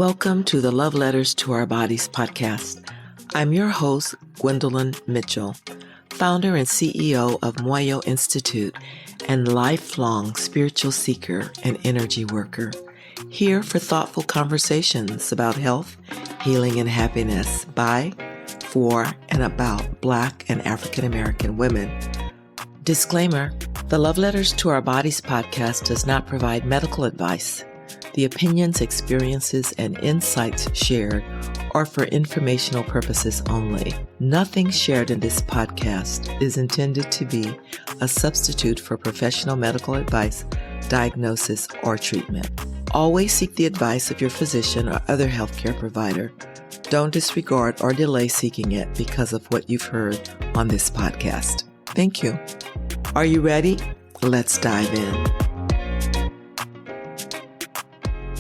Welcome to the Love Letters to Our Bodies podcast. I'm your host, Gwendolyn Mitchell, founder and CEO of Moyo Institute and lifelong spiritual seeker and energy worker. Here for thoughtful conversations about health, healing, and happiness by, for, and about Black and African American women. Disclaimer, the Love Letters to Our Bodies podcast does not provide medical advice. The opinions, experiences, and insights shared are for informational purposes only. Nothing shared in this podcast is intended to be a substitute for professional medical advice, diagnosis, or treatment. Always seek the advice of your physician or other healthcare provider. Don't disregard or delay seeking it because of what you've heard on this podcast. Thank you. Are you ready? Let's dive in.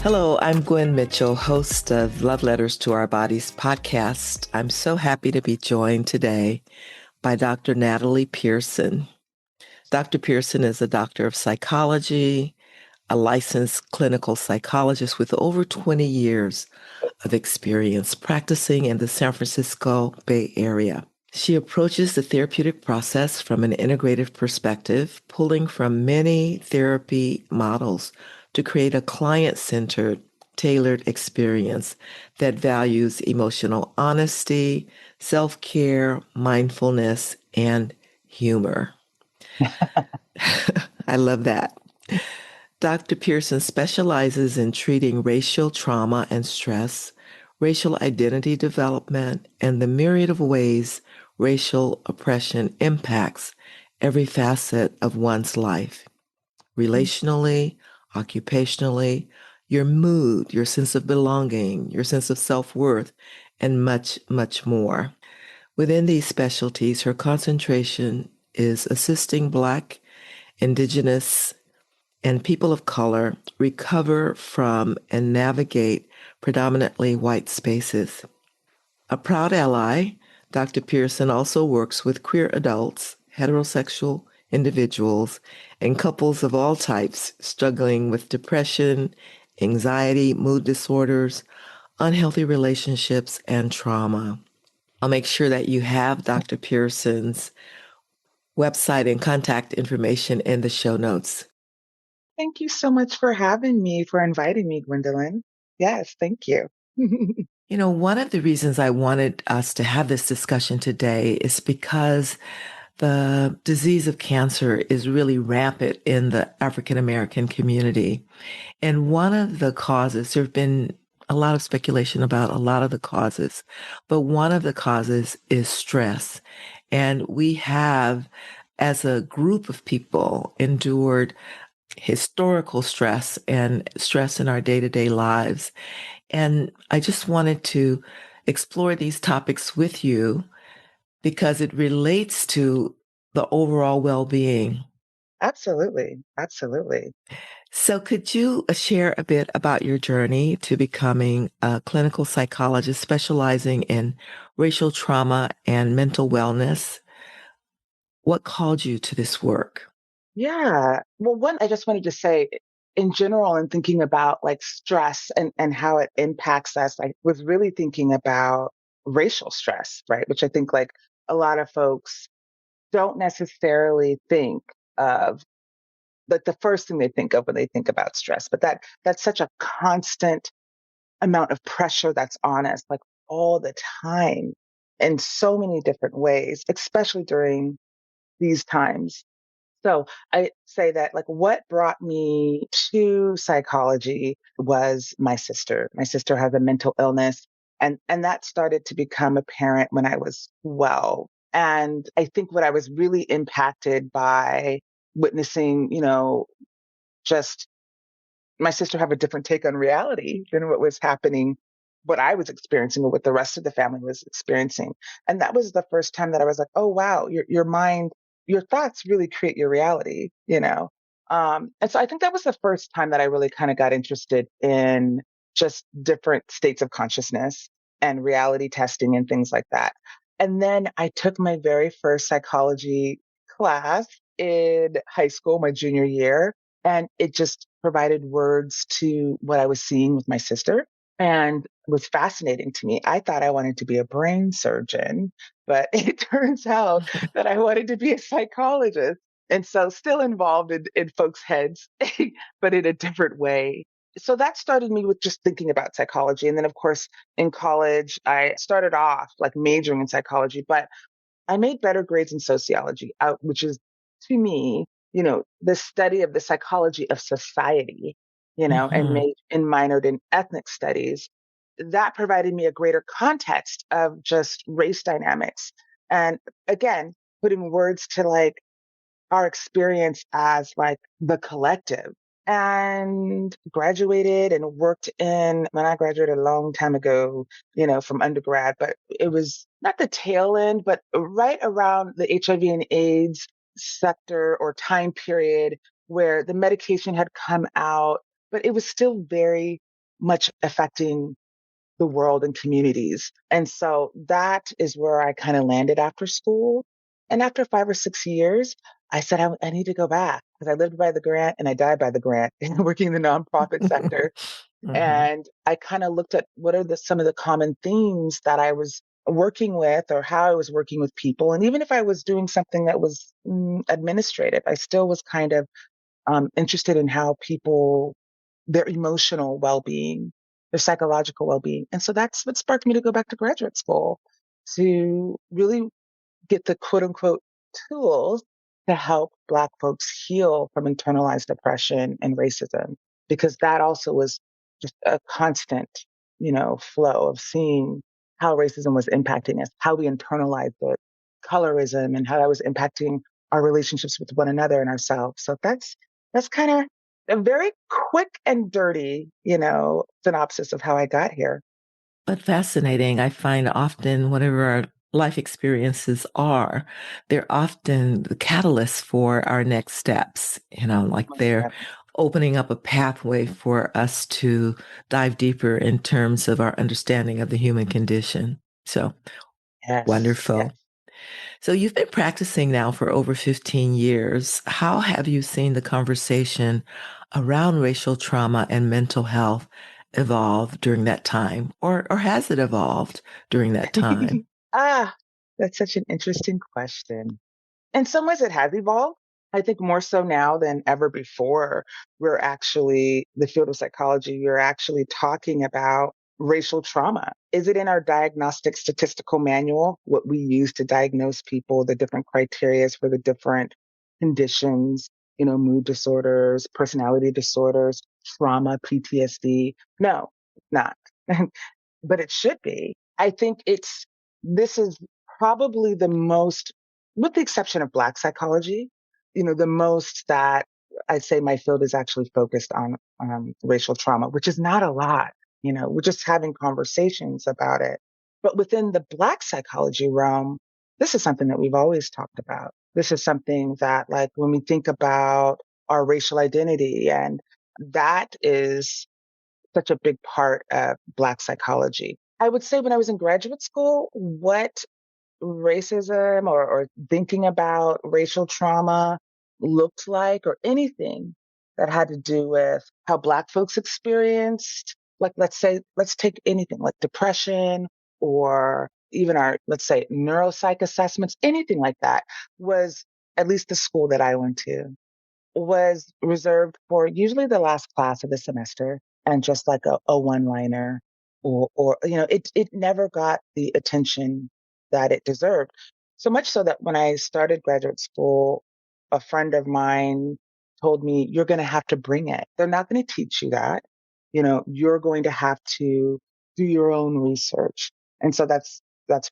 Hello, I'm Gwen Mitchell, host of Love Letters to Our Bodies podcast. I'm so happy to be joined today by Dr. Natalye Pearson. Dr. Pearson is a doctor of psychology, a licensed clinical psychologist with over 20 years of experience practicing in the San Francisco Bay Area. She approaches the therapeutic process from an integrative perspective, pulling from many therapy models to create a client-centered, tailored experience that values emotional honesty, self-care, mindfulness, and humor. I love that. Dr. Pearson specializes in treating racial trauma and stress, racial identity development, and the myriad of ways racial oppression impacts every facet of one's life, relationally, occupationally, your mood, your sense of belonging, your sense of self-worth, and much, much more. Within these specialties, her concentration is assisting Black, Indigenous, and people of color recover from and navigate predominantly white spaces. A proud ally, Dr. Pearson also works with queer adults, heterosexual individuals, and couples of all types struggling with depression, anxiety, mood disorders, unhealthy relationships, and trauma. I'll make sure that you have Dr. Pearson's website and contact information in the show notes. Thank you so much for having me, for inviting me, Gwendolyn. Yes, thank you. You know, one of the reasons I wanted us to have this discussion today is because the disease of cancer is really rampant in the African American community. And one of the causes, there have been a lot of speculation about a lot of the causes, but one of the causes is stress. And we have, as a group of people, endured historical stress and stress in our day-to-day lives. And I just wanted to explore these topics with you because it relates to the overall well-being. Absolutely. Absolutely. So could you share a bit about your journey to becoming a clinical psychologist specializing in racial trauma and mental wellness? What called you to this work? Yeah. Well, one, I just wanted to say, in general, and thinking about like stress and how it impacts us, I was really thinking about racial stress, right? Which I think like a lot of folks don't necessarily think of, like the first thing they think of when they think about stress, but that's such a constant amount of pressure that's on us, like all the time in so many different ways, especially during these times. So I say that like what brought me to psychology was my sister. My sister has a mental illness and that started to become apparent when I was 12. And I think what I was really impacted by witnessing, just my sister have a different take on reality than what was happening, what I was experiencing or what the rest of the family was experiencing. And that was the first time that I was like, oh, wow, your mind, your thoughts really create your reality. And so I think that was the first time that I really kind of got interested in just different states of consciousness and reality testing and things like that. And then I took my very first psychology class in high school, my junior year, and it just provided words to what I was seeing with my sister. and was fascinating to me. I thought I wanted to be a brain surgeon, but it turns out that I wanted to be a psychologist. And so still involved in folks' heads, but in a different way. So that started me with just thinking about psychology. And then, of course, in college, I started off like majoring in psychology, but I made better grades in sociology, which is to me, the study of the psychology of society, and Mm-hmm. minored in ethnic studies. That provided me a greater context of just race dynamics. And again, putting words to like our experience as like the collective, and graduated and worked in, when I graduated a long time ago, from undergrad, but it was not the tail end, but right around the HIV and AIDS sector or time period where the medication had come out, but it was still very much affecting the world and communities. And so that is where I kind of landed after school. And after 5 or 6 years, I said, I need to go back because I lived by the grant and I died by the grant working in the nonprofit sector. Mm-hmm. And I kind of looked at what are some of the common themes that I was working with or how I was working with people. And even if I was doing something that was administrative, I still was kind of interested in how people, their emotional well-being, their psychological well-being. And so that's what sparked me to go back to graduate school to really get the quote unquote tools to help Black folks heal from internalized depression and racism, because that also was just a constant, flow of seeing how racism was impacting us, how we internalized it, colorism, and how that was impacting our relationships with one another and ourselves. So that's kind of a very quick and dirty, synopsis of how I got here. But fascinating. I find often whatever our life experiences are, they're often the catalyst for our next steps, like Most they're definitely. opening up a pathway for us to dive deeper in terms of our understanding of the human condition. So Yes, yes. wonderful. So you've been practicing now for over 15 years. How have you seen the conversation around racial trauma and mental health evolve during that time? Or has it evolved during that time? Ah, that's such an interesting question. In some ways, it has evolved. I think more so now than ever before. We're actually, the field of psychology, we're actually talking about racial trauma. Is it in our diagnostic statistical manual, what we use to diagnose people, the different criteria for the different conditions, mood disorders, personality disorders, trauma, PTSD? No, it's not. But it should be. I think this is probably the most, with the exception of Black psychology, the most that I'd say my field is actually focused on racial trauma, which is not a lot. We're just having conversations about it. But within the Black psychology realm, this is something that we've always talked about. This is something that, like, when we think about our racial identity, and that is such a big part of Black psychology. I would say when I was in graduate school, what racism or thinking about racial trauma looked like, or anything that had to do with how Black folks experienced, like, let's take anything like depression or even our, let's say, neuropsych assessments, anything like that, was, at least the school that I went to, was reserved for usually the last class of the semester, and just like a one liner, or it never got the attention that it deserved. So much so that when I started graduate school, a friend of mine told me, you're going to have to bring it. They're not going to teach you that. You're going to have to do your own research. And so that's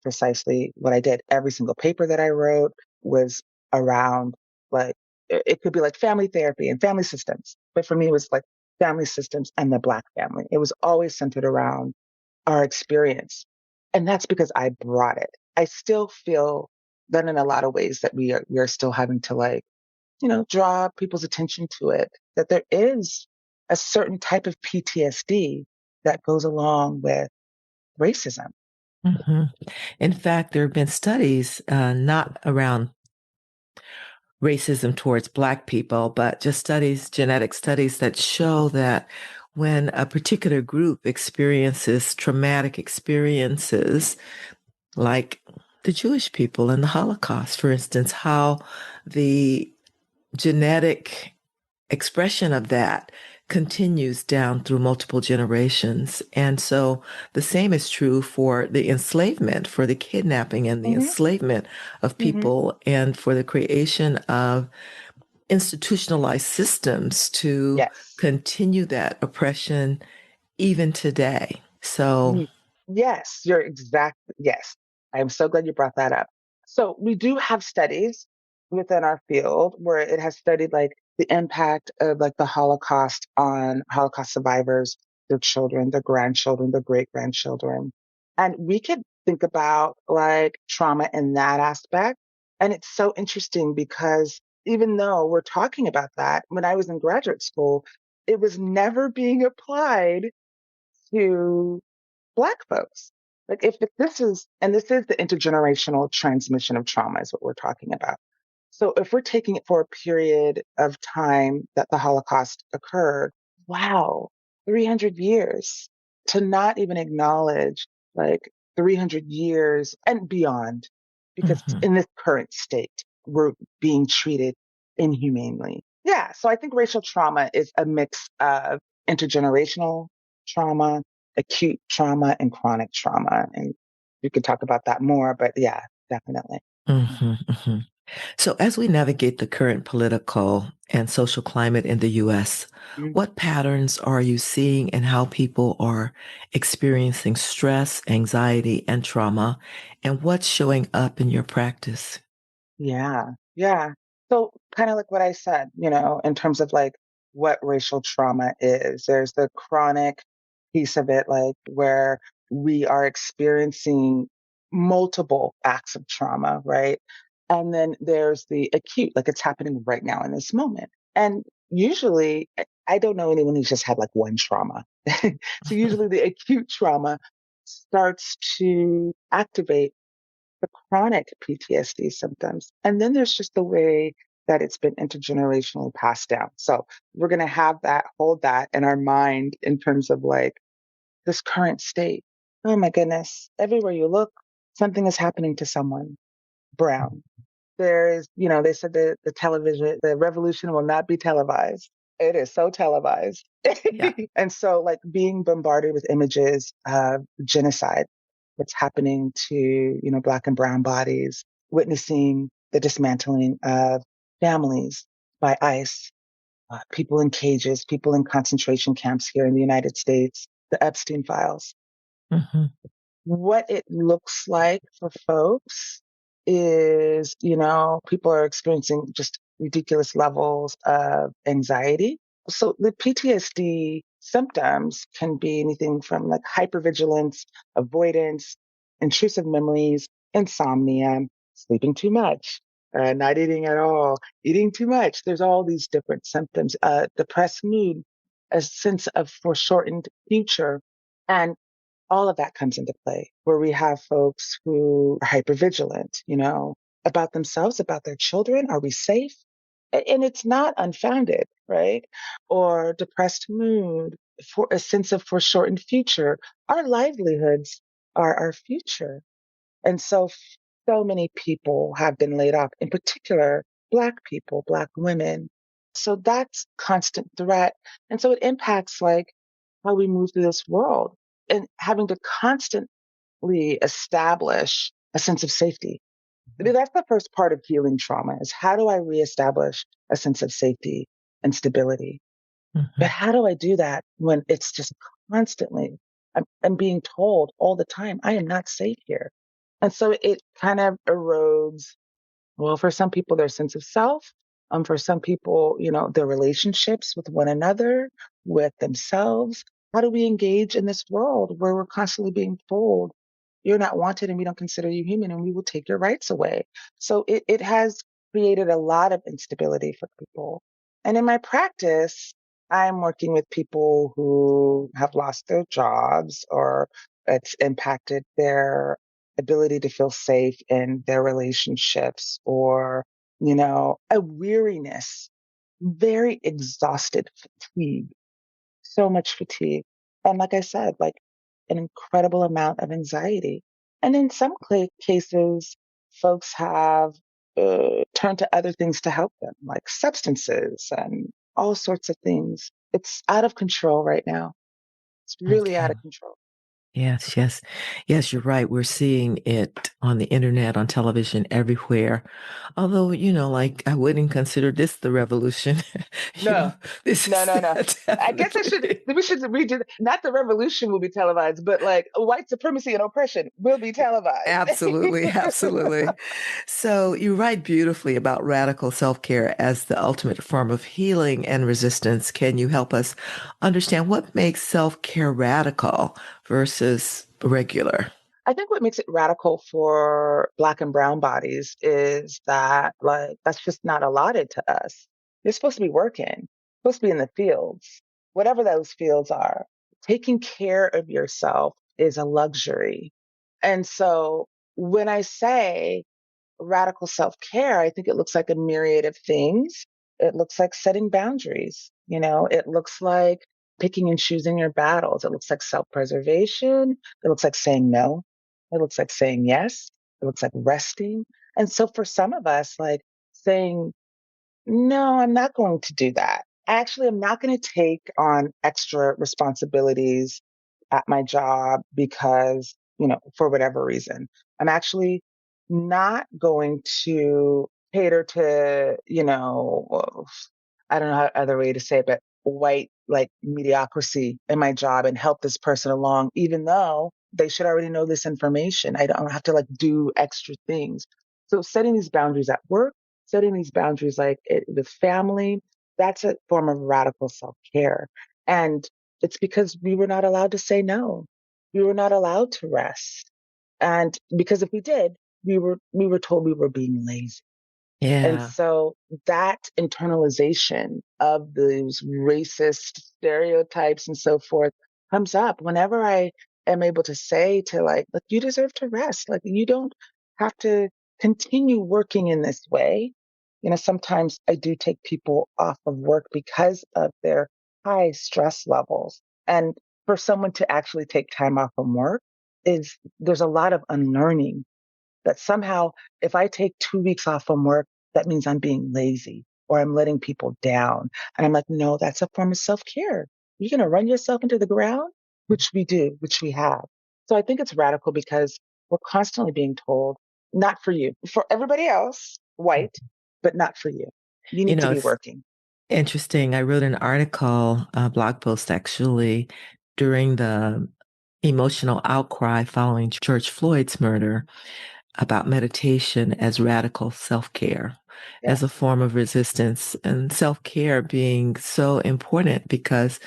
precisely what I did. Every single paper that I wrote was around, like, it could be like family therapy and family systems. But for me, it was like family systems and the Black family. It was always centered around our experience. And that's because I brought it. I still feel that in a lot of ways that we are still having to, like, draw people's attention to it, that there is a certain type of PTSD that goes along with racism. Hmm. In fact, there have been studies, not around racism towards Black people, but just studies, genetic studies that show that when a particular group experiences traumatic experiences, like the Jewish people in the Holocaust, for instance, how the genetic expression of that continues down through multiple generations. And so the same is true for the enslavement, for the kidnapping and the Hmm. enslavement of Hmm. people, and for the creation of institutionalized systems to Yes. continue that oppression even today. So, Mm. Yes, you're exact. Yes. I am so glad you brought that up. So we do have studies within our field where it has studied like the impact of like the Holocaust on Holocaust survivors, their children, their grandchildren, their great grandchildren. And we could think about like trauma in that aspect. And it's so interesting because even though we're talking about that, when I was in graduate school, it was never being applied to Black folks. Like if this is, and this is the intergenerational transmission of trauma is what we're talking about. So if we're taking it for a period of time that the Holocaust occurred, wow, 300 years to not even acknowledge like 300 years and beyond, because mhm, in this current state, we're being treated inhumanely. Yeah. So I think racial trauma is a mix of intergenerational trauma, acute trauma, and chronic trauma. And we could talk about that more, but yeah, definitely. mhm, mhm. So, as we navigate the current political and social climate in the US, Mhm. what patterns are you seeing in how people are experiencing stress, anxiety, and trauma? And what's showing up in your practice? Yeah. Yeah. So kind of like what I said, in terms of like what racial trauma is, there's the chronic piece of it, like where we are experiencing multiple acts of trauma, right? And then there's the acute, like it's happening right now in this moment. And usually, I don't know anyone who's just had like one trauma. So usually the acute trauma starts to activate the chronic PTSD symptoms. And then there's just the way that it's been intergenerationally passed down. So we're going to have that, hold that in our mind in terms of like this current state. Oh my goodness. Everywhere you look, something is happening to someone brown. There's, they said the television, the revolution will not be televised. It is so televised. Yeah. And so, like, being bombarded with images of genocide that's happening to, Black and brown bodies, witnessing the dismantling of families by ICE, people in cages, people in concentration camps here in the United States, the Epstein files, Mhm. what it looks like for folks is, people are experiencing just ridiculous levels of anxiety. So the PTSD symptoms can be anything from like hypervigilance, avoidance, intrusive memories, insomnia, sleeping too much, not eating at all, eating too much. There's all these different symptoms, depressed mood, a sense of foreshortened future. And all of that comes into play where we have folks who are hypervigilant, about themselves, about their children. Are we safe? And it's not unfounded, right? Or depressed mood, for a sense of foreshortened future. Our livelihoods are our future. And so many people have been laid off, in particular, Black people, Black women. So that's constant threat. And so it impacts like how we move through this world and having to constantly establish a sense of safety. I mean, that's the first part of healing trauma is how do I reestablish a sense of safety and stability? But Mhm. how do I do that when it's just constantly, I'm being told all the time, I am not safe here. And so it kind of erodes, well, for some people, their sense of self. For some people, their relationships with one another, with themselves. How do we engage in this world where we're constantly being told, you're not wanted and we don't consider you human and we will take your rights away? So it has created a lot of instability for people. And in my practice, I'm working with people who have lost their jobs or it's impacted their ability to feel safe in their relationships or, a weariness, very exhausted fatigue, so much fatigue. And like I said, like an incredible amount of anxiety. And in some cases, folks have turned to other things to help them, like substances and all sorts of things. It's out of control right now. It's really out Okay. of control. Yes, yes. Yes, you're right. We're seeing it on the internet, on television, everywhere. Although, like I wouldn't consider this the revolution. No, This no, is no, no. I guess definitely we should redo, not the revolution will be televised, but like white supremacy and oppression will be televised. absolutely, absolutely. So you write beautifully about radical self-care as the ultimate form of healing and resistance. Can you help us understand what makes self-care radical versus regular? I think what makes it radical for Black and Brown bodies is that, like, that's just not allotted to us. You're supposed to be working, supposed to be in the fields, whatever those fields are. Taking care of yourself is a luxury. And so when I say radical self care, I think it looks like a myriad of things. It looks like setting boundaries. It looks like picking and choosing your battles. It looks like self preservation. It looks like saying no. It looks like saying yes. It looks like resting. And so for some of us, like saying no, I'm not going to do that. Actually, I'm not going to take on extra responsibilities at my job because, for whatever reason. I'm actually not going to cater to, I don't know how other way to say it, but white like mediocrity in my job and help this person along, even though they should already know this information. I don't have to like do extra things. So setting these boundaries at work, setting these boundaries with family, that's a form of radical self-care. And it's because we were not allowed to say no. We were not allowed to rest. And because if we did, we were told we were being lazy. And Yeah. so that internalization of those racist stereotypes and so forth comes up whenever I am able to say to like, look, you deserve to rest. Like you don't have to continue working in this way. Sometimes I do take people off of work because of their high stress levels. And for someone to actually take time off from work there's a lot of unlearning that somehow if I take 2 weeks off from work, that means I'm being lazy or I'm letting people down. And I'm like, no, that's a form of self care. You're going to run yourself into the ground, which we do, which we have. So I think it's radical because we're constantly being told, not for you, for everybody else, white, but not for you. You need to be It's working. interesting. I wrote an article, a blog post actually, during the emotional outcry following George Floyd's murder about meditation as radical self care, as a Yes. form of resistance, and self care being so important because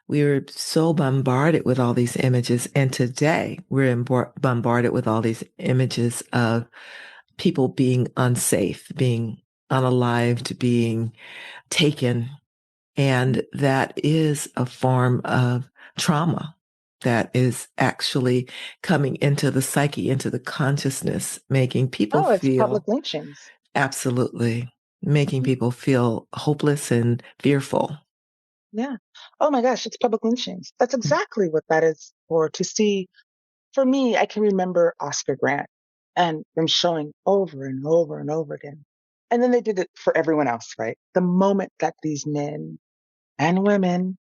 we were so bombarded with all these images. And today we're bombarded with all these images of people being unsafe, being unalived, being taken. Mhm. And that is a form of trauma that is actually coming into the psyche, into the consciousness, making people Oh, it's public feel lynchings. absolutely, making Mhm. people feel hopeless and fearful. Yeah. Oh my gosh, it's public lynchings. That's exactly what that is for to see. For me, I can remember Oscar Grant and them showing over and over and over again. And then they did it for everyone else, right? The moment that these men and women,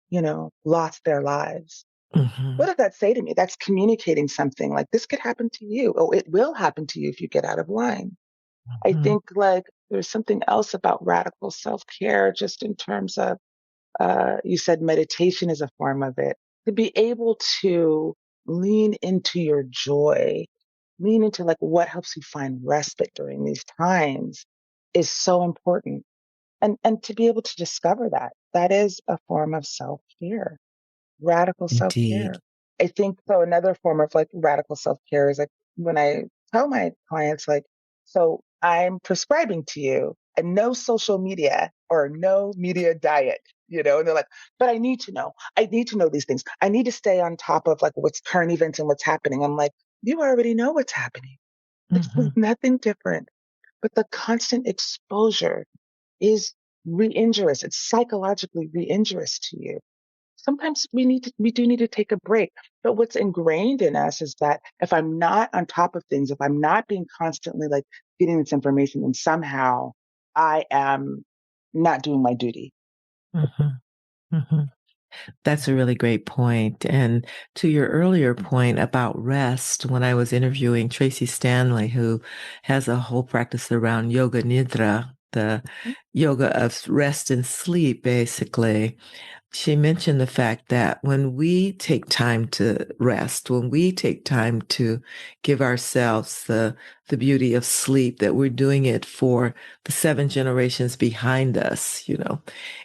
lost their lives. What Hmm. does that say to me? That's communicating something like this could happen to you. Oh, it will happen to you if you get out of line. I Hmm. think like there's something else about radical self care, just in terms of, you said meditation is a form of it. To be able to lean into your joy, lean into like what helps you find respite during these times is so important. And to be able to discover that is a form of self-care, radical Indeed. self-care. I think so another form of like radical self-care is like when I tell my clients like, so I'm prescribing to you a no social media or no media diet, and they're like, but I need to know. I need to know these things. I need to stay on top of like what's current events and what's happening. I'm like, you already know what's happening. It's Hmm. nothing different. But the constant exposure is re-injurious. It's psychologically re-injurious to you. sometimes we do need to take a break. But what's ingrained in us is that if I'm not on top of things, if I'm not being constantly like getting this information, then somehow I am not doing my duty. Mhm. Mhm. That's a really great point. And to your earlier point about rest, when I was interviewing Tracy Stanley, who has a whole practice around yoga nidra, the yoga of rest and sleep, basically, she mentioned the fact that when we take time to rest, when we take time to give ourselves the beauty of sleep, that we're doing it for the 7 generations behind us, you know.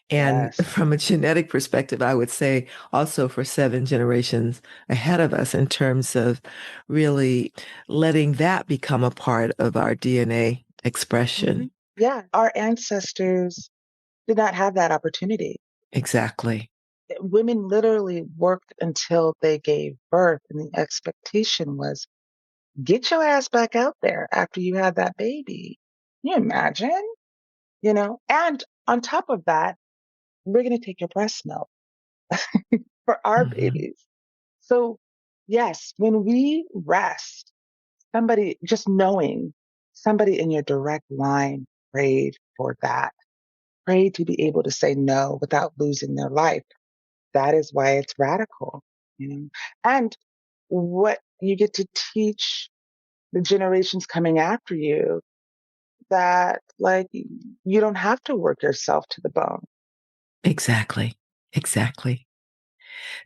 And Yes. from a genetic perspective, I would say also for 7 generations ahead of us in terms of really letting that become a part of our DNA expression. Yeah. Our ancestors did not have that opportunity. Exactly. Women literally worked until they gave birth, and the expectation was get your ass back out there after you had that baby. Can you imagine? And on top of that, we're going to take your breast milk for our Hmm. babies. So, yes, when we rest, somebody just knowing somebody in your direct line prayed for that, prayed to be able to say no without losing their life. That is why it's radical, you know. And what you get to teach the generations coming after you that like you don't have to work yourself to the bone. Exactly. Exactly.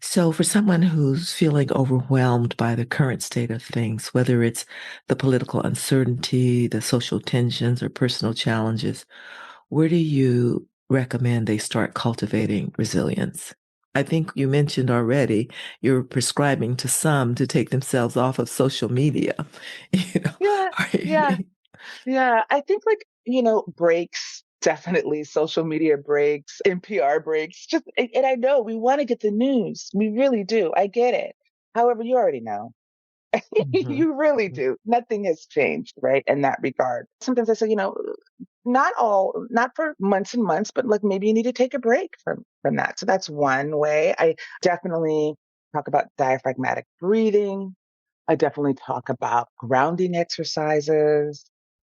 So, for someone who's feeling overwhelmed by the current state of things, whether it's the political uncertainty, the social tensions, or personal challenges, where do you recommend they start cultivating resilience? I think you mentioned already you're prescribing to some to take themselves off of social media. You know, Yeah, yeah, yeah. I think like, breaks, definitely social media breaks, NPR breaks. Just and I know we want to get the news. We really do. I get it. However, you already know. Mhm. You really do. Nothing has changed, right? In that regard. Sometimes I say, not for months and months, but like maybe you need to take a break from that. So that's one way. I definitely talk about diaphragmatic breathing. I definitely talk about grounding exercises.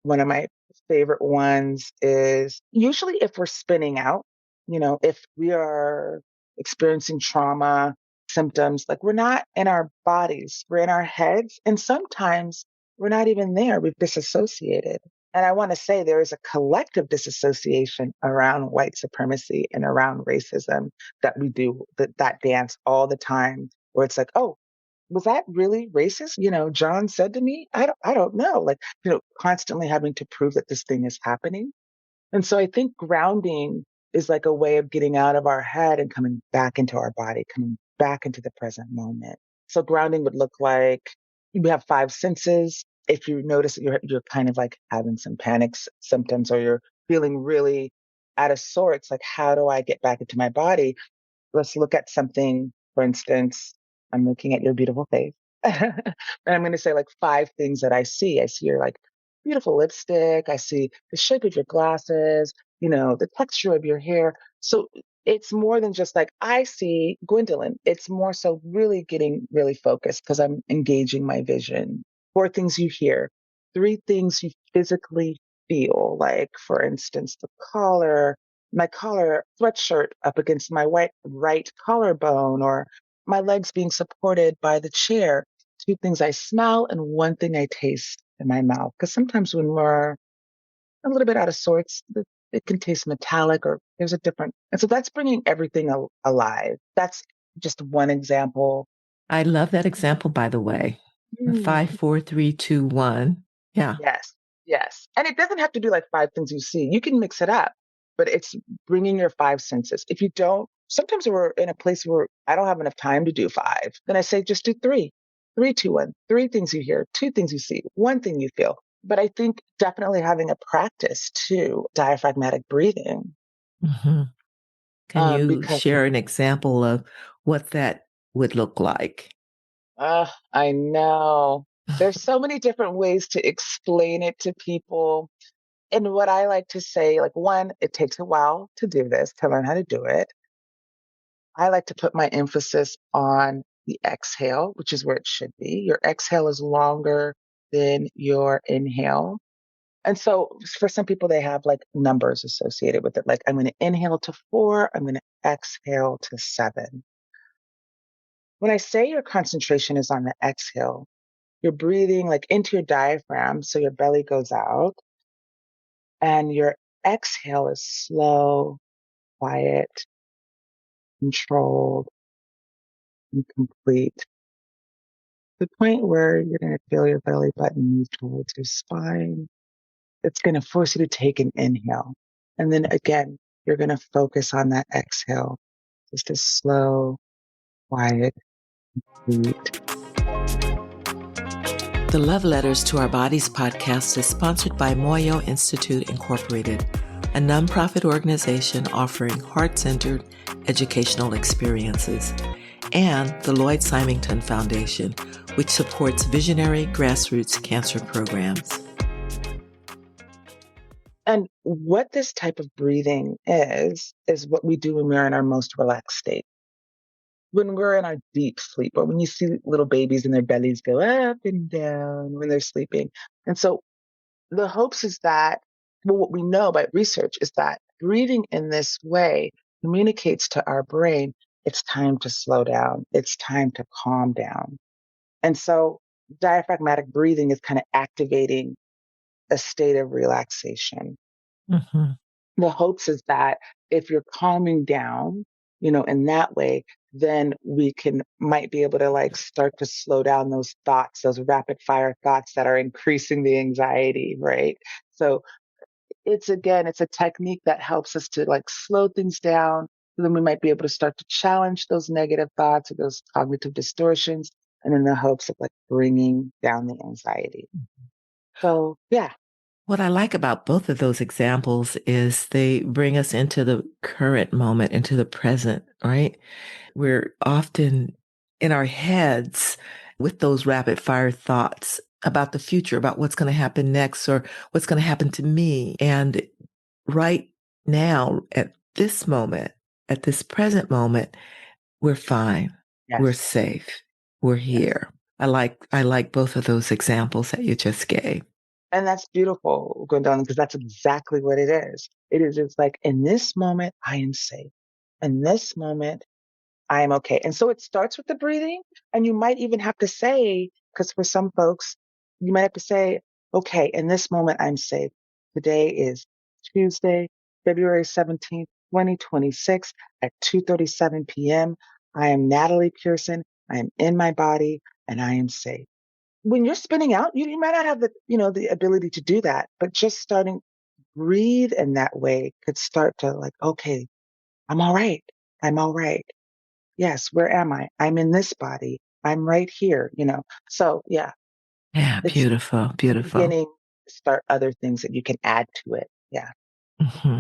One of my favorite ones is usually if we're spinning out, if we are experiencing trauma symptoms, like we're not in our bodies, we're in our heads. And sometimes we're not even there, we've disassociated. And I want to say there is a collective disassociation around white supremacy and around racism that we do that dance all the time, where it's like, oh, was that really racist? John said to me, I don't know. Like, constantly having to prove that this thing is happening. And so I think grounding is like a way of getting out of our head and coming back into our body, coming back into the present moment. So grounding would look like you have five senses. If you notice that you're kind of like having some symptoms or you're feeling really out of sorts, like how do I get back into my body? Let's look at something, for instance, I'm looking at your beautiful face. And I'm going to say like five things that I see. I see your like beautiful lipstick. I see the shape of your glasses, the texture of your hair. So it's more than just like, I see Gwendolyn. It's more so really getting really focused because I'm engaging my vision. Four things you hear, three things you physically feel, like, for instance, my collar sweatshirt up against my right collarbone, or my legs being supported by the chair. Two things I smell and one thing I taste in my mouth. Because sometimes when we're a little bit out of sorts, it can taste metallic or there's a different. And so that's bringing everything alive. That's just one example. I love that example, by the way. Five, Mm. four, three, two, one. Yeah. Yes, yes. And it doesn't have to be like five things you see. You can mix it up, but it's bringing your five senses. If you don't, sometimes we're in a place where I don't have enough time to do five. Then I say just do three. Three, two, one. Three things you hear, two things you see, one thing you feel. But I think definitely having a practice too, diaphragmatic breathing, Hmm. Can you because share an example of what that would look like? I know there's so many different ways to explain it to people. And what I like to say, like, one, it takes a while to do this, to learn how to do it. I like to put my emphasis on the exhale, which is where it should be. Your exhale is longer than your inhale. And so for some people, they have like numbers associated with it. Like I'm going to inhale to 4, I'm going to exhale to 7. When I say your concentration is on the exhale, you're breathing like into your diaphragm. So your belly goes out and your exhale is slow, quiet, controlled, and complete. The point where you're going to feel your belly button move towards your spine. It's going to force you to take an inhale. And then again, you're going to focus on that exhale, just a slow, quiet, complete. The Love Letters to Our Bodies podcast is sponsored by Moyo Institute Incorporated, a nonprofit organization offering heart-centered educational experiences, and the Lloyd Symington Foundation, which supports visionary grassroots cancer programs. And what this type of breathing is what we do when we're in our most relaxed state. When we're in our deep sleep, or when you see little babies and their bellies go up and down when they're sleeping. And so the hopes is that, well, what we know by research is that breathing in this way communicates to our brain it's time to slow down, it's time to calm down. And so diaphragmatic breathing is kind of activating a state of relaxation. Mm-hmm. The hopes is that if you're calming down, in that way, then we might be able to like start to slow down those thoughts, those rapid fire thoughts that are increasing the anxiety, right? So it's a technique that helps us to like slow things down. So then we might be able to start to challenge those negative thoughts or those cognitive distortions, and in the hopes of like bringing down the anxiety. So yeah. What I like about both of those examples is they bring us into the current moment, into the present, right? We're often in our heads with those rapid fire thoughts about the future, about what's going to happen next or what's going to happen to me. And right now, at this moment, at this present moment, we're fine. We're Yes. safe. We're Yes. here. I like both of those examples that you just gave. And that's beautiful, Gwendolyn, because that's exactly what it is. It's like in this moment, I am safe. In this moment, I am okay. And so it starts with the breathing. And you might even have to say, because for some folks, you might have to say, okay, in this moment, I'm safe. Today is Tuesday, February 17th, 2026 at 2:37 p.m. I am Natalye Pearson. I am in my body and I am safe. When you're spinning out, you might not have the ability to do that, but just starting breathe in that way could start to like, okay, I'm all right. I'm all right. Yes, where am I? I'm in this body. I'm right here. So yeah, Yeah, it's beautiful, the beautiful. beginning to start other things that you can add to it. Yeah. Hmm.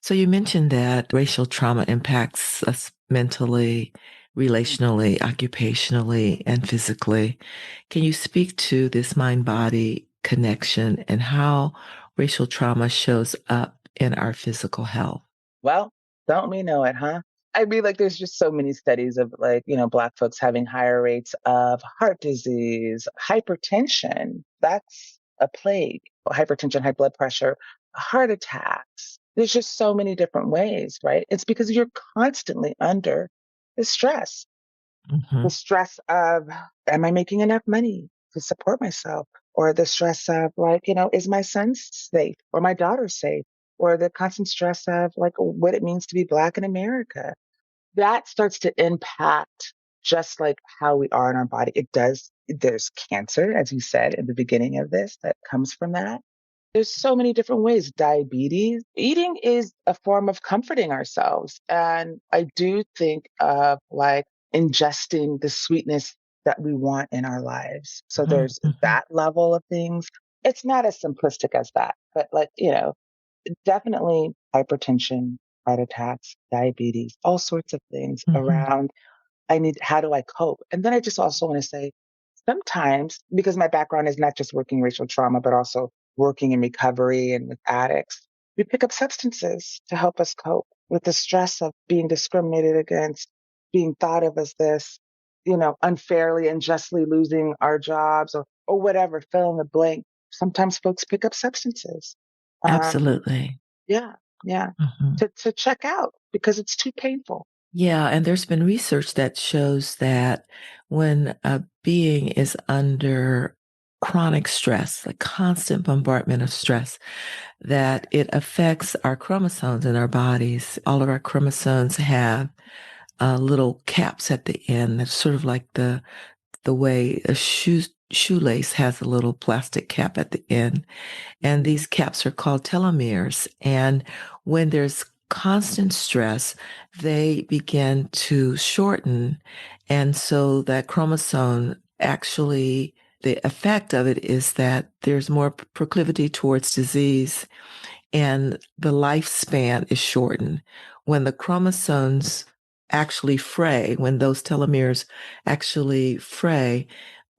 So you mentioned that racial trauma impacts us mentally, relationally, occupationally, and physically. Can you speak to this mind-body connection and how racial trauma shows up in our physical health? Well, don't we know it, huh? I mean, like, there's just so many studies of like, Black folks having higher rates of heart disease, hypertension. That's a plague. Hypertension, high blood pressure, heart attacks. There's just so many different ways, right? It's because you're constantly under the stress. The Hmm. stress of, am I making enough money to support myself? Or the stress of, like, is my son safe or my daughter safe? Or the constant stress of, like, what it means to be Black in America. That starts to impact just like how we are in our body. It does. There's cancer, as you said in the beginning of this, that comes from that. There's so many different ways. Diabetes, eating is a form of comforting ourselves. And I do think of like ingesting the sweetness that we want in our lives. So there's Hmm. that level of things. It's not as simplistic as that, but like, definitely hypertension, heart attacks, diabetes, all sorts of things Hmm. around how do I cope? And then I just also want to say, sometimes, because my background is not just working racial trauma, but also working in recovery and with addicts, we pick up substances to help us cope with the stress of being discriminated against, being thought of as this, unfairly and justly losing our jobs or whatever, fill in the blank. Sometimes folks pick up substances. Um, Absolutely. yeah, yeah, Mhm. to check out because it's too painful. Yeah, and there's been research that shows that when a being is under chronic stress, a constant bombardment of stress, that it affects our chromosomes in our bodies. All of our chromosomes have little caps at the end. That's sort of like the way a shoelace has a little plastic cap at the end. And Mhm. these caps are called telomeres. And when there's constant stress, they begin to shorten. And so that chromosome actually, the effect of it is that there's more proclivity towards disease and the lifespan is shortened. When the chromosomes actually fray, when those telomeres actually fray,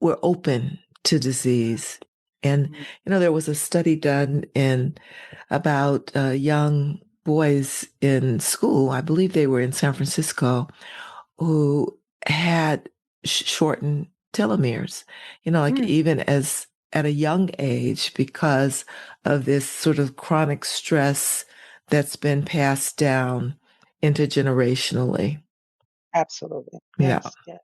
we're open to disease. And, Mhm. there was a study done in about young boys in school. I believe they were in San Francisco who had shortened telomeres, like Mm, even as at a young age because of this sort of chronic stress that's been passed down intergenerationally. absolutely. Yeah. Yes. Yes.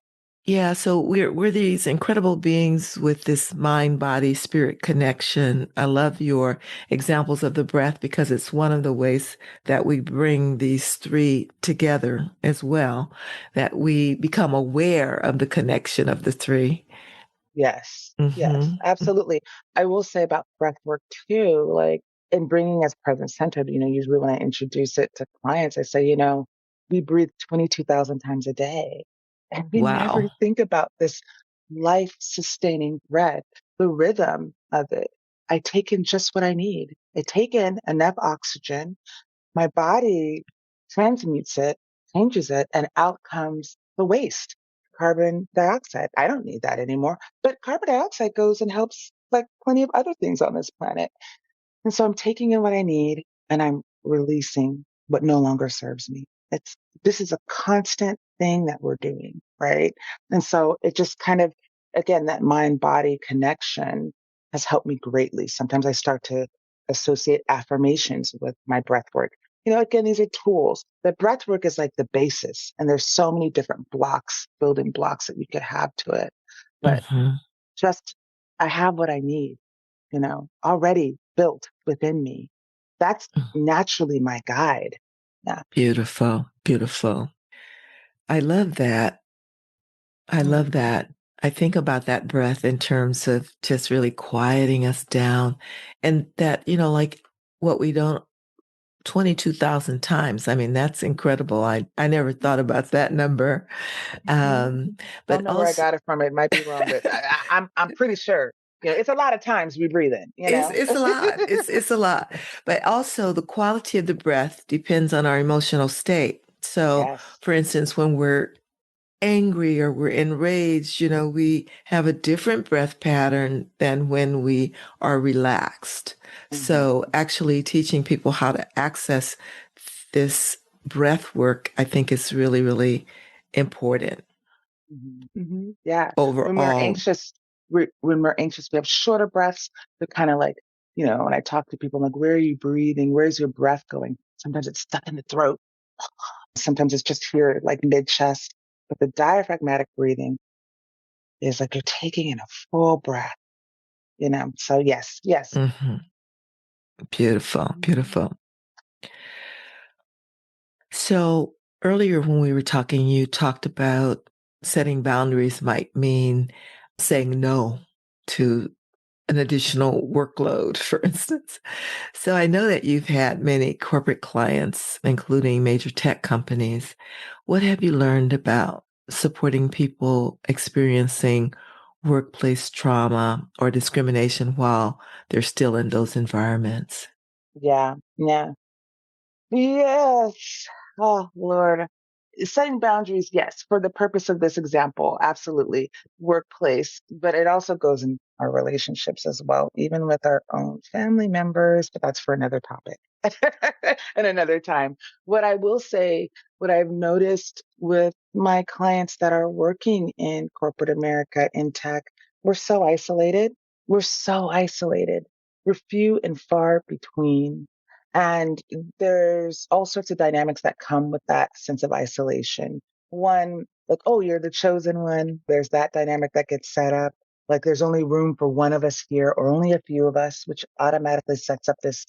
Yeah, so we're these incredible beings with this mind body spirit connection. I love your examples of the breath because it's one of the ways that we bring these three together as well, that we become aware of the connection of the three. Yes, yes, Hmm. absolutely. I will say about breath work too, like in bringing us present centered, usually when I introduce it to clients, I say, we breathe 22,000 times a day. And we never Wow. think about this life sustaining breath, the rhythm of it. I take in just what I need. I take in enough oxygen, my body transmutes it, changes it, and out comes the waste, carbon dioxide. I don't need that anymore. But carbon dioxide goes and helps like plenty of other things on this planet. And so I'm taking in what I need and I'm releasing what no longer serves me. This is a constant thing that we're doing, right? And so it just kind of, again, that mind body connection has helped me greatly. Sometimes I start to associate affirmations with my breath work. Again, these are tools. The breath work is like the basis, and there's so many different blocks, building blocks that you could have to it. But Hmm. just, I have what I need, already built within me. That's naturally my guide. Yeah. Beautiful, beautiful. I love that. I love Mm, that. I think about that breath in terms of just really quieting us down and that, like what we don't 22,000 times. I mean, that's incredible. I never thought about that number. Um, mhm. I don't but know where I also got it from. It might be wrong, but I'm pretty sure. It's a lot of times we breathe in. it's a lot. It's a lot. But also the quality of the breath depends on our emotional state. So, Yes. for instance, when we're angry or we're enraged, we have a different breath pattern than when we are relaxed. Hmm. So actually teaching people how to access this breath work, I think is really, really important Hmm. Hmm. Yeah. When we're overall. anxious, when we're anxious, we have shorter breaths. They're kind of like, when I talk to people, I'm like, where are you breathing? Where's your breath going? Sometimes it's stuck in the throat. Sometimes it's just here, like mid chest. But the diaphragmatic breathing is like you're taking in a full breath. So yes, yes. Hmm. Beautiful, beautiful. So earlier when we were talking, you talked about setting boundaries might mean saying no to an additional workload, for instance. So I know that you've had many corporate clients, including major tech companies. What have you learned about supporting people experiencing workplace trauma or discrimination while they're still in those environments? Yeah, yeah. Yes. Oh, Lord. Setting boundaries, yes, for the purpose of this example, absolutely. Workplace, but it also goes in our relationships as well, even with our own family members, but that's for another topic and another time. What I will say, what I've noticed with my clients that are working in corporate America in tech, we're so isolated. We're so isolated. We're few and far between. And there's all sorts of dynamics that come with that sense of isolation. One, like, oh, you're the chosen one. There's that dynamic that gets set up. Like there's only room for one of us here or only a few of us, which automatically sets up this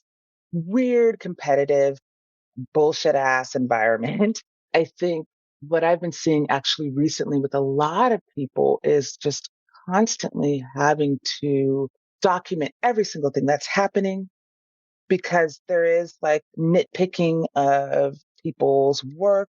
weird competitive bullshit ass environment. I think what I've been seeing actually recently with a lot of people is just constantly having to document every single thing that's happening because there is like nitpicking of people's work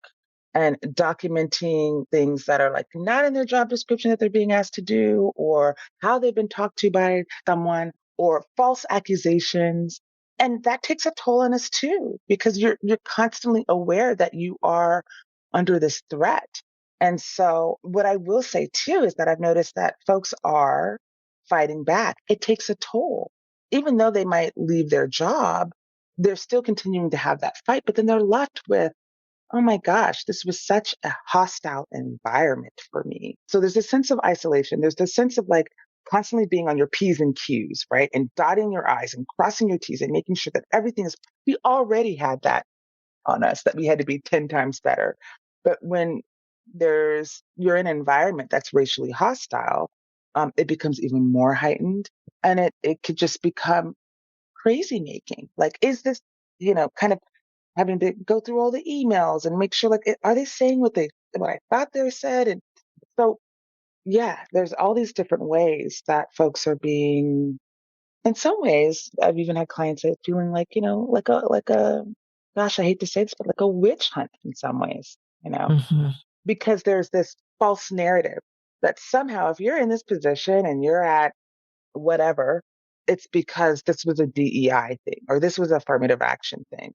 and documenting things that are like not in their job description that they're being asked to do or how they've been talked to by someone or false accusations. And that takes a toll on us too, because you're constantly aware that you are under this threat. And so what I will say too is that I've noticed that folks are fighting back. It takes a toll. Even though they might leave their job, they're still continuing to have that fight, but then they're left with, oh my gosh, this was such a hostile environment for me. So there's this sense of isolation. There's this sense of like constantly being on your P's and Q's, right? And dotting your I's and crossing your T's and making sure that everything is, we already had that on us, that we had to be 10 times better. But when you're in an environment that's racially hostile, it becomes even more heightened. And it could just become crazy making. Like, is this, kind of having to go through all the emails and make sure, like, are they saying what I thought they said? And so, yeah, there's all these different ways that folks are being, in some ways, I've even had clients that feeling like, gosh, I hate to say this, but like a witch hunt in some ways, Hmm. because there's this false narrative that somehow if you're in this position and you're at whatever, it's because this was a DEI thing or this was affirmative action thing.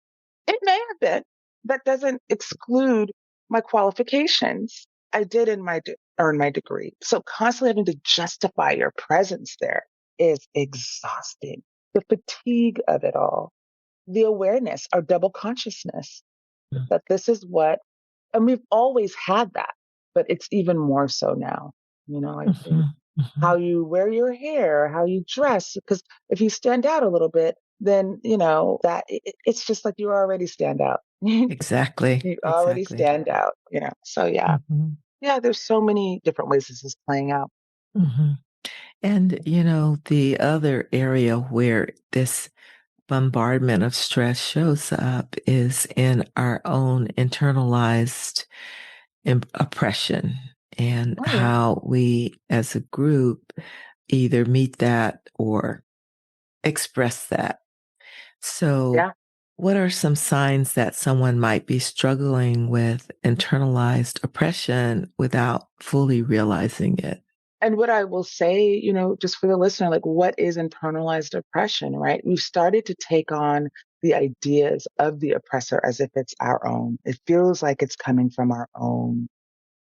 It may have been. That doesn't exclude my qualifications. I did earn my degree. So constantly having to justify your presence there is exhausting. The fatigue of it all, the awareness, our double consciousness that this is what, and we've always had that, but it's even more so now. I think Hmm. how you wear your hair, how you dress. Because if you stand out a little bit, then that it's just like you already stand out. You Exactly. already Exactly. stand out. So yeah, Hmm. yeah. There's so many different ways this is playing out. Hmm. And, the other area where this bombardment of stress shows up is in our own internalized oppression and Oh yeah, how we as a group either meet that or express that. So, yeah. what are some signs that someone might be struggling with internalized oppression without fully realizing it? And what I will say, just for the listener, like what is internalized oppression, right? We've started to take on the ideas of the oppressor as if it's our own. It feels like it's coming from our own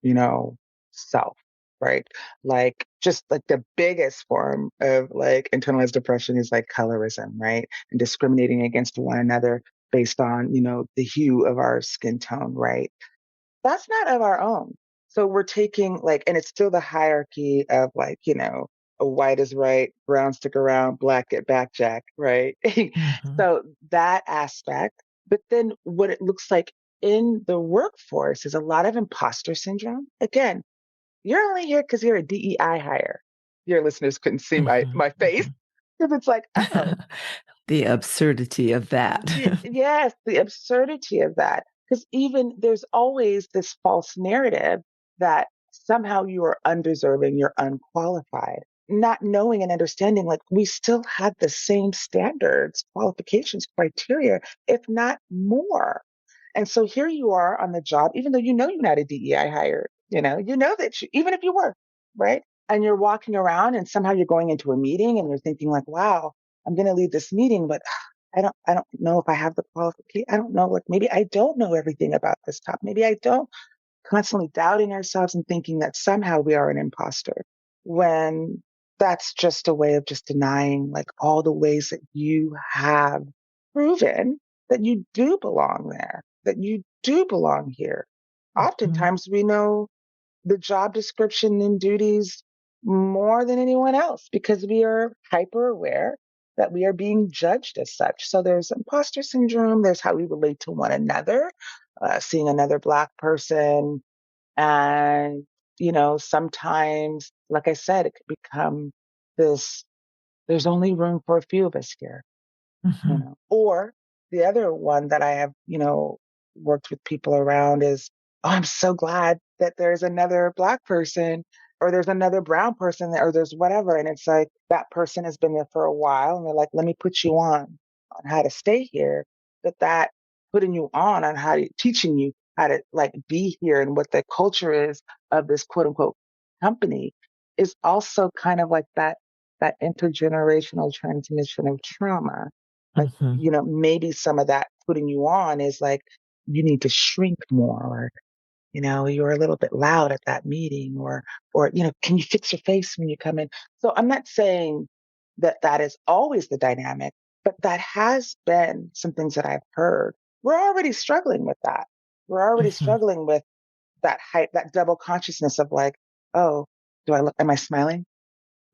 you know, self, right? Like just like the biggest form of like internalized depression is like colorism, right? And discriminating against one another based on, the hue of our skin tone, right? That's not of our own. So we're taking like, and it's still the hierarchy of like, a white is right, brown stick around, black get back, Jack, right? Hmm. So that aspect. But then what it looks like in the workforce is a lot of imposter syndrome. Again, you're only here because you're a DEI hire. Your listeners couldn't see Hmm. my face because it's like, oh, The absurdity of that. Yes, the absurdity of that. Because even there's always this false narrative that somehow you are undeserving, you're unqualified, not knowing and understanding like we still have the same standards, qualifications, criteria, if not more. And so here you are on the job, even though you're not a DEI hire, you know that even if you were, right? And you're walking around and somehow you're going into a meeting and you're thinking like, wow, I'm going to lead this meeting, but I don't know if I have the qualification. I don't know, like maybe I don't know everything about this topic. Maybe I don't, constantly doubting ourselves and thinking that somehow we are an imposter when that's just a way of just denying like all the ways that you have proven that you do belong there, that you do belong here. Mhm. Oftentimes we know the job description and duties more than anyone else because we are hyper aware that we are being judged as such. So there's imposter syndrome, there's how we relate to one another, seeing another Black person. And, sometimes, like I said, it could become this there's only room for a few of us here. Mhm. Or the other one that I have, worked with people around is, oh, I'm so glad that there's another Black person or there's another brown person there, or there's whatever. And it's like that person has been there for a while and they're like, let me put you on how to stay here. But that putting you on how to teaching you how to like be here and what the culture is of this quote unquote company is also kind of like that intergenerational transmission of trauma. Like, Mhm. maybe some of that putting you on is like, you need to shrink more, or, you're a little bit loud at that meeting, or, can you fix your face when you come in? So I'm not saying that that is always the dynamic, but that has been some things that I've heard. We're already struggling with that. We're already Mhm. struggling with that hype, that double consciousness of like, oh, am I smiling?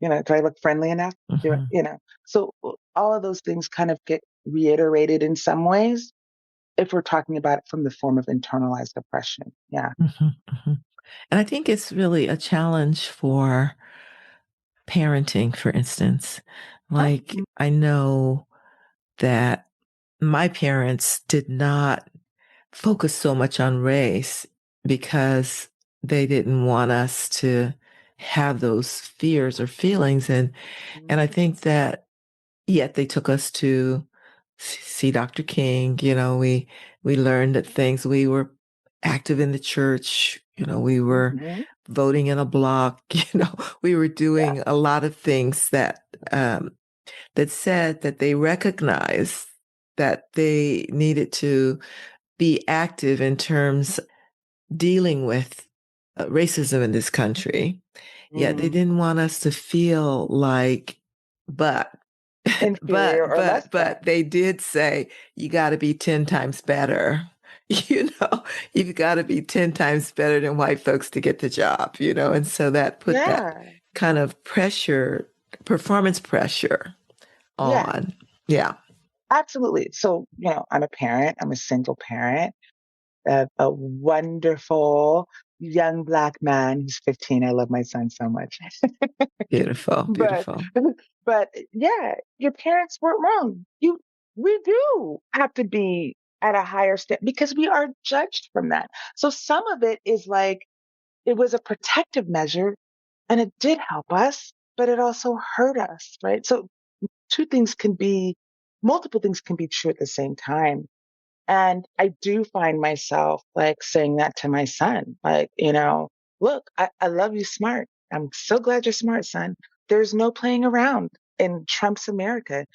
Do I look friendly enough? Do I, Mhm. so all of those things kind of get reiterated in some ways if we're talking about it from the form of internalized oppression. Yeah. Mhm. Mhm. And I think it's really a challenge for parenting, for instance. Oh, Like, I know that my parents did not focus so much on race because they didn't want us to have those fears or feelings. And I think that yet they took us to see Dr. King. We learned that things, we were active in the church, we were mm-hmm. voting in a block, we were Yeah. doing a lot of things that said that they recognized that they needed to be active in terms dealing with racism in this country. Yet they Mm. didn't want us to feel like, but, Inferior or less than. but they did say, you got to be 10 times better. You know, you've got to be 10 times better than white folks to get the job, and so that put that Yeah. kind of pressure, performance pressure Yeah. on. Yeah, Absolutely. So, I'm a parent, I'm a single parent of a wonderful young Black man who's 15. I love my son so much. beautiful, But beautiful. but yeah, your parents weren't wrong. We do have to be at a higher step because we are judged from that. So some of it is like it was a protective measure and it did help us, but it also hurt us, right? So two things can be multiple things can be true at the same time. And I do find myself like saying that to my son, like, look, I love you smart. I'm so glad you're smart, son. There's no playing around in Trump's America.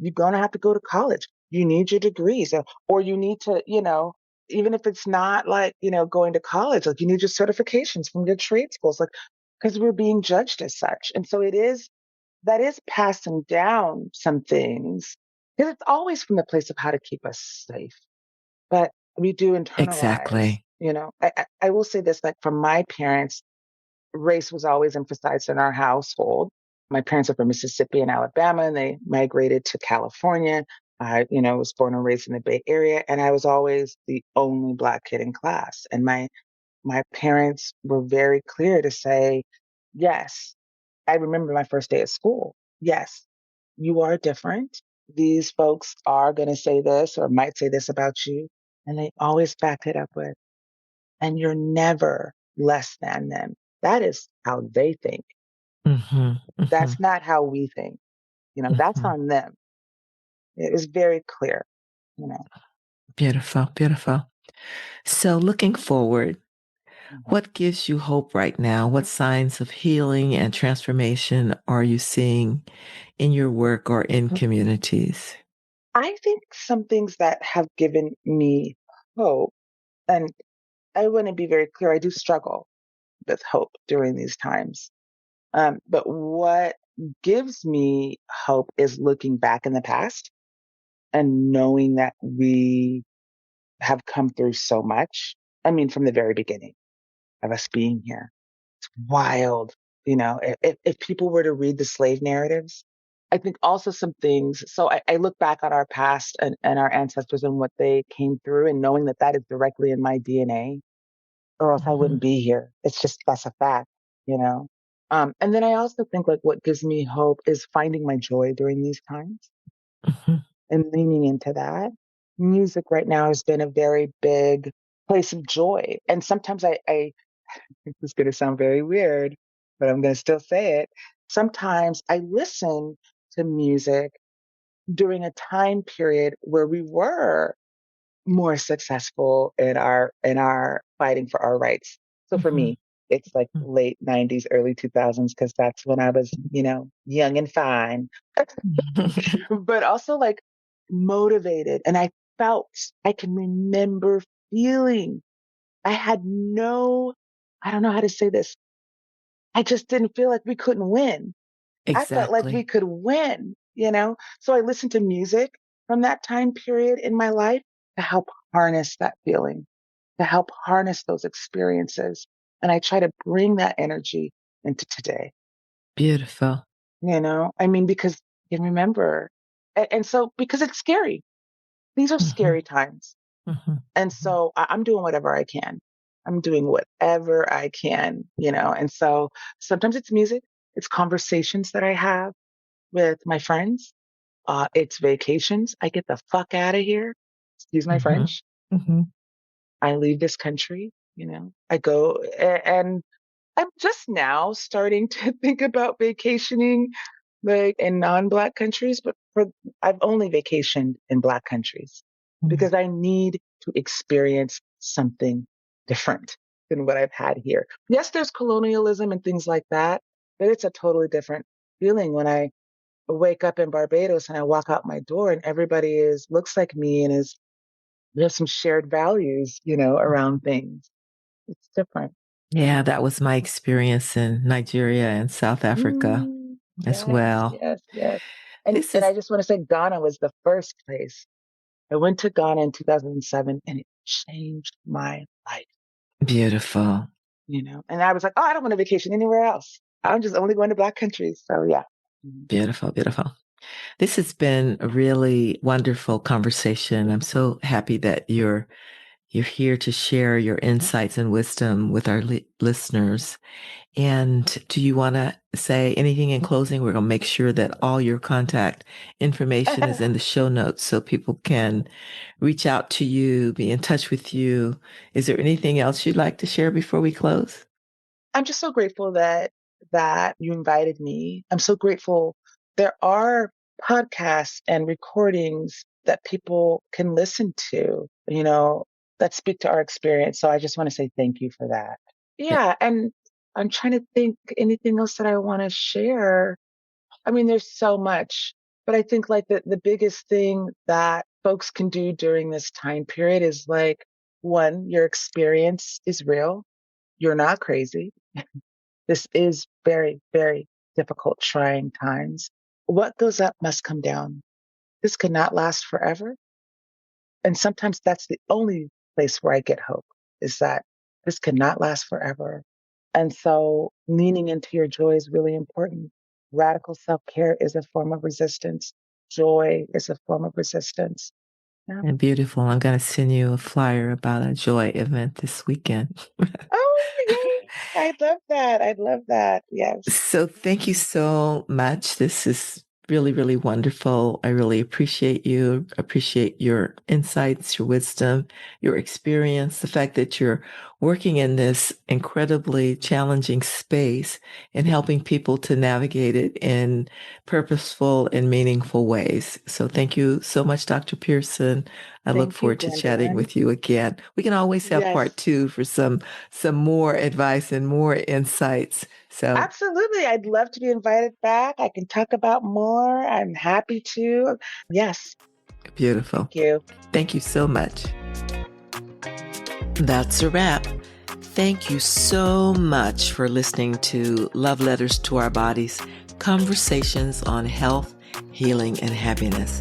You're going to have to go to college. You need your degrees, or you need to, even if it's not like, going to college, like you need your certifications from your trade schools, like, because we're being judged as such. And so that is passing down some things because it's always from the place of how to keep us safe, but we do internalize. Exactly. I will say this, like from my parents, race was always emphasized in our household. My parents are from Mississippi and Alabama, and they migrated to California. I, was born and raised in the Bay Area, and I was always the only Black kid in class. And my parents were very clear to say, yes, I remember my first day at school. Yes, you are different. These folks are going to say this or might say this about you. And they always back it up with, and you're never less than them. That is how they think. Mhm, That's mhm, not how we think. That's mhm. on them. It was very clear, you know. Beautiful, beautiful. So, looking forward, Mhm. what gives you hope right now? What signs of healing and transformation are you seeing in your work or in communities? I think some things that have given me hope, and I want to be very clear, I do struggle with hope during these times. But what gives me hope is looking back in the past and knowing that we have come through so much. I mean, from the very beginning of us being here, it's wild. If people were to read the slave narratives, I think also some things. So I look back at our past and our ancestors and what they came through, and knowing that that is directly in my DNA, or else I wouldn't Mhm. be here. It's just, that's a fact, you know? And then I also think like what gives me hope is finding my joy during these times Mhm. and leaning into that. Music right now has been a very big place of joy. And sometimes I this is going to sound very weird, but I'm going to still say it. Sometimes I listen to music during a time period where we were more successful in our fighting for our rights. So for Mhm. me, it's like late 90s, early 2000s, because that's when I was, young and fine, Mhm. but also like motivated. And I can remember feeling, I had no, I don't know how to say this. I just didn't feel like we couldn't win. I felt like we Exactly. could win. So I listened to music from that time period in my life to help harness that feeling, to help harness those experiences. And I try to bring that energy into today, Beautiful. I mean, because you can remember. And so, because it's scary, these are Mhm. scary times. Mhm. And so I'm doing whatever I can. I'm doing whatever I can. And so sometimes it's music, it's conversations that I have with my friends. It's vacations. I get the fuck out of here. Excuse my Mhm. French. Mhm. I leave this country. I go and I'm just now starting to think about vacationing like in non-black countries, but I've only vacationed in black countries Mhm. because I need to experience something different than what I've had here. Yes, there's colonialism and things like that, but it's a totally different feeling when I wake up in Barbados and I walk out my door and everybody looks like me and there's some shared values, around things. It's different. Yeah, that was my experience in Nigeria and South Africa as Yes, well. yes, yes. And This and is I just want to say Ghana was the first place. I went to Ghana in 2007 and it changed my life, beautiful. And I was like, oh, I don't want to vacation anywhere else. I'm just only going to black countries. So yeah. Mhm. Beautiful, beautiful. This has been a really wonderful conversation. I'm so happy that you're here to share your insights and wisdom with our listeners. And do you want to say anything in closing? We're going to make sure that all your contact information is in the show notes so people can reach out to you, be in touch with you. Is there anything else you'd like to share before we close? I'm just so grateful that you invited me. I'm so grateful. There are podcasts and recordings that people can listen to, that speak to our experience. So I just want to say thank you for that. Yeah, Yeah, and I'm trying to think anything else that I want to share. I mean, there's so much, but I think like the biggest thing that folks can do during this time period is like, one, your experience is real. You're not crazy. This is very, very difficult, trying times. What goes up must come down. This cannot last forever. And sometimes that's the only place where I get hope, is that this cannot last forever. And so leaning into your joy is really important. Radical self care is a form of resistance. Joy is a form of resistance. Yeah. and beautiful. I'm going to send you a flyer about a joy event this weekend. Oh, yay. I love that. I love that. Yes. So thank you so much. This is really, really wonderful. I really appreciate your insights, your wisdom, your experience, the fact that you're working in this incredibly challenging space and helping people to navigate it in purposeful and meaningful ways. So thank you so much, Dr. Pearson. I look Thank you, forward to chatting Gwendolyn. with you again. We can always have part Yes. two for some more advice and more insights. So Absolutely. I'd love to be invited back. I can talk about more. I'm happy to. Yes. beautiful. Thank you. Thank you so much. That's a wrap. Thank you so much for listening to Love Letters to Our Bodies, conversations on health, healing, and happiness.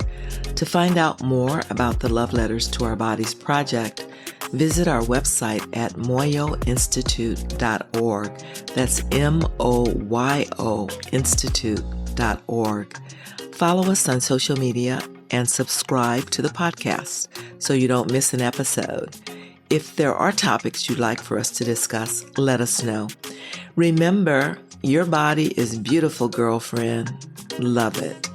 To find out more about the Love Letters to Our Bodies project, visit our website at moyoinstitute.org. That's MOYO Institute.org. Follow us on social media and subscribe to the podcast so you don't miss an episode. If there are topics you'd like for us to discuss, let us know. Remember, your body is beautiful, girlfriend. Love it.